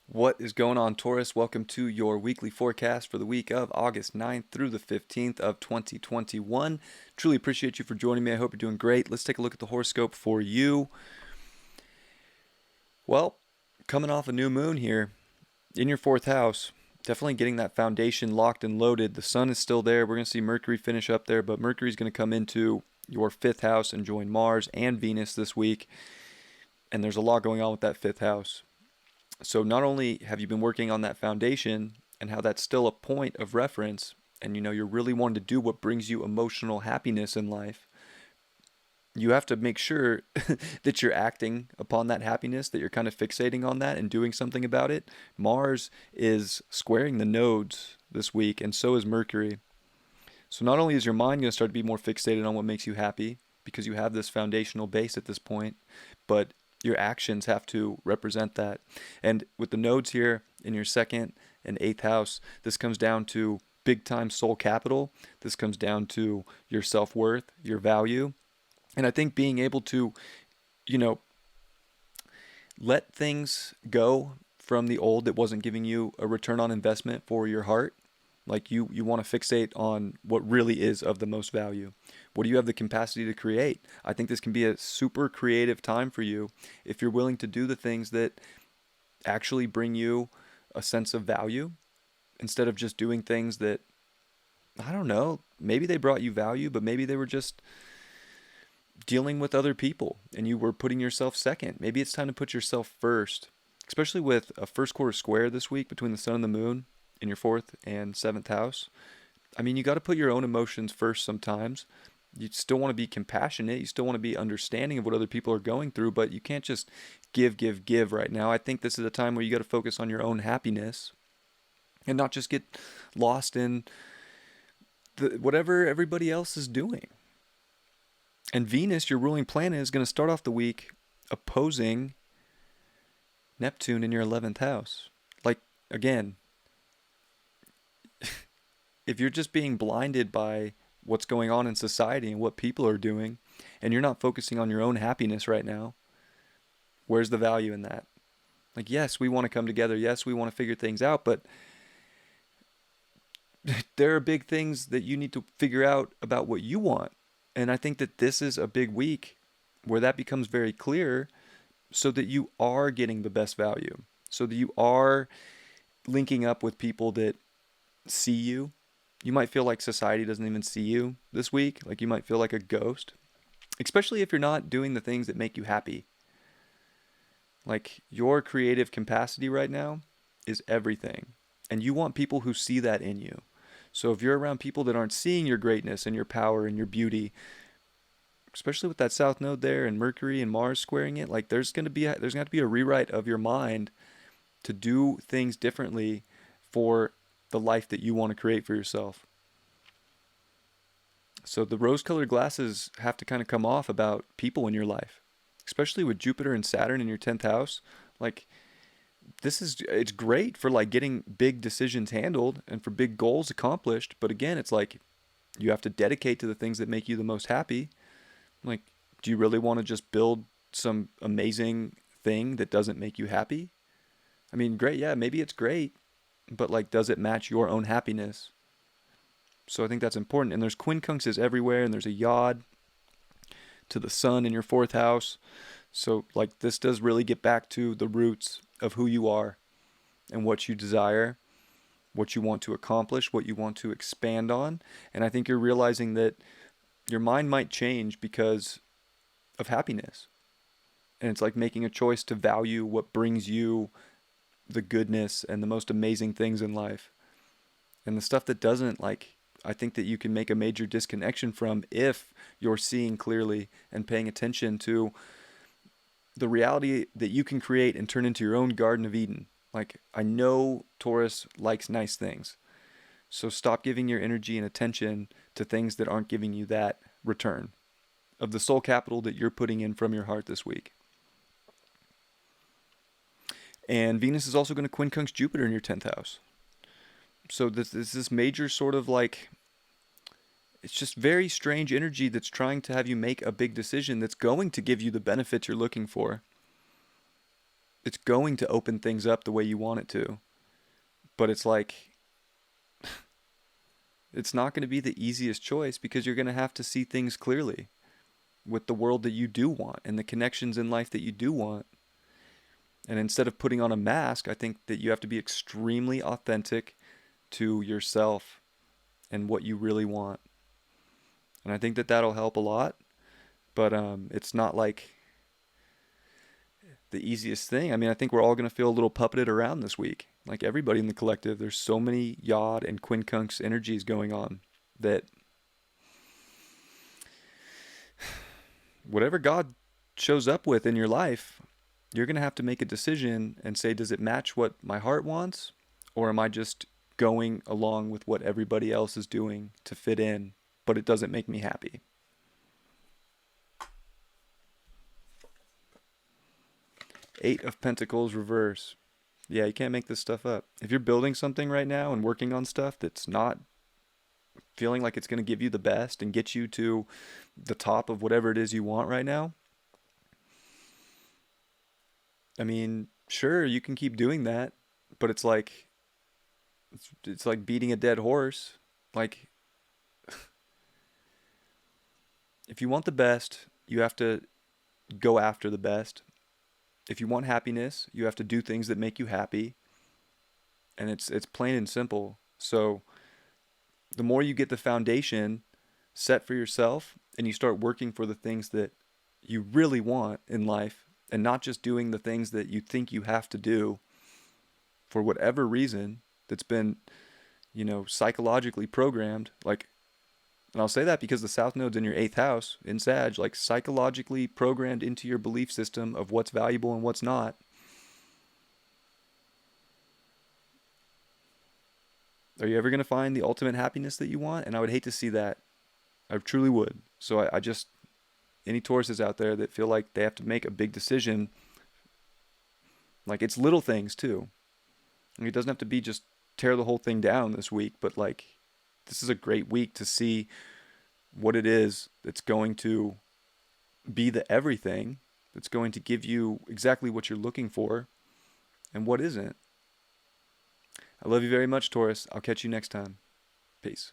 What is going on, Taurus? Welcome to your weekly forecast for the week of August 9th through the 15th of 2021. Truly appreciate you for joining me. I hope you're doing great. Let's take a look at the horoscope for you. Well, coming off a new moon here in your fourth house, definitely getting that foundation locked and loaded. The sun is still there. We're going to see Mercury finish up there, but Mercury's going to come into your fifth house and join Mars and Venus this week. And there's a lot going on with that fifth house. So not only have you been working on that foundation and how that's still a point of reference, and you're really wanting to do what brings you emotional happiness in life, you have to make sure that you're acting upon that happiness, that you're kind of fixating on that and doing something about it. Mars is squaring the nodes this week, and so is Mercury. So not only is your mind going to start to be more fixated on what makes you happy, because you have this foundational base at this point, but your actions have to represent that. And with the nodes here in your second and eighth house, this comes down to big time soul capital. This comes down to your self-worth, your value. And I think being able to, let things go from the old that wasn't giving you a return on investment for your heart. Like you want to fixate on what really is of the most value. What do you have the capacity to create? I think this can be a super creative time for you if you're willing to do the things that actually bring you a sense of value instead of just doing things that, I don't know, maybe they brought you value, but maybe they were just dealing with other people and you were putting yourself second. Maybe it's time to put yourself first, especially with a first quarter square this week between the sun and the moon in your fourth and seventh house. I mean, you got to put your own emotions first sometimes. You still want to be compassionate. You still want to be understanding of what other people are going through, but you can't just give right now. I think this is a time where you got to focus on your own happiness and not just get lost in whatever everybody else is doing. And Venus, your ruling planet, is going to start off the week opposing Neptune in your 11th house. Like, again, if you're just being blinded by what's going on in society and what people are doing, and you're not focusing on your own happiness right now, where's the value in that? Like, yes, we want to come together. Yes, we want to figure things out, but there are big things that you need to figure out about what you want. And I think that this is a big week where that becomes very clear so that you are getting the best value, so that you are linking up with people that see you. You might feel like society doesn't even see you this week. Like you might feel like a ghost, especially if you're not doing the things that make you happy. Like your creative capacity right now is everything. And you want people who see that in you. So if you're around people that aren't seeing your greatness and your power and your beauty, especially with that south node there and Mercury and Mars squaring it, like there's going to be a rewrite of your mind to do things differently for the life that you want to create for yourself. So the rose-colored glasses have to kind of come off about people in your life, especially with Jupiter and Saturn in your 10th house. Like it's great for like getting big decisions handled and for big goals accomplished. But again, it's like you have to dedicate to the things that make you the most happy. Like, do you really want to just build some amazing thing that doesn't make you happy? I mean, great. Yeah, maybe it's great, but like, does it match your own happiness? So I think that's important. And there's quincunxes everywhere, and there's a yod to the sun in your fourth house. So like, this does really get back to the roots of who you are and what you desire, what you want to accomplish, what you want to expand on. And I think you're realizing that your mind might change because of happiness. And it's like making a choice to value what brings you the goodness and the most amazing things in life. And the stuff that doesn't, like, I think that you can make a major disconnection from if you're seeing clearly and paying attention to the reality that you can create and turn into your own Garden of Eden. Like, I know Taurus likes nice things. So stop giving your energy and attention to things that aren't giving you that return of the soul capital that you're putting in from your heart this week. And Venus is also going to quincunx Jupiter in your 10th house. So this major sort of like It's just very strange energy that's trying to have you make a big decision that's going to give you the benefits you're looking for. It's going to open things up the way you want it to. But it's like, it's not going to be the easiest choice because you're going to have to see things clearly with the world that you do want and the connections in life that you do want. And instead of putting on a mask, I think that you have to be extremely authentic to yourself and what you really want. And I think that that'll help a lot. But it's not like the easiest thing. I mean, I think we're all going to feel a little puppeted around this week. Like everybody in the collective, there's so many Yod and Quincunx energies going on that whatever God shows up with in your life, you're going to have to make a decision and say, does it match what my heart wants? Or am I just going along with what everybody else is doing to fit in, but it doesn't make me happy? Eight of Pentacles reverse. Yeah, you can't make this stuff up. If you're building something right now and working on stuff that's not feeling like it's going to give you the best and get you to the top of whatever it is you want right now, I mean, sure, you can keep doing that, but it's like beating a dead horse. Like if you want the best, you have to go after the best. If you want happiness, you have to do things that make you happy. And it's plain and simple. So the more you get the foundation set for yourself and you start working for the things that you really want in life and not just doing the things that you think you have to do for whatever reason that's been, psychologically programmed. Like, and I'll say that because the South Node's in your eighth house in Sag, like psychologically programmed into your belief system of what's valuable and what's not. Are you ever going to find the ultimate happiness that you want? And I would hate to see that. I truly would. So I just, any Tauruses out there that feel like they have to make a big decision, like it's little things too. I mean, it doesn't have to be just tear the whole thing down this week, but like this is a great week to see what it is that's going to be the everything, that's going to give you exactly what you're looking for and what isn't. I love you very much, Taurus. I'll catch you next time. Peace.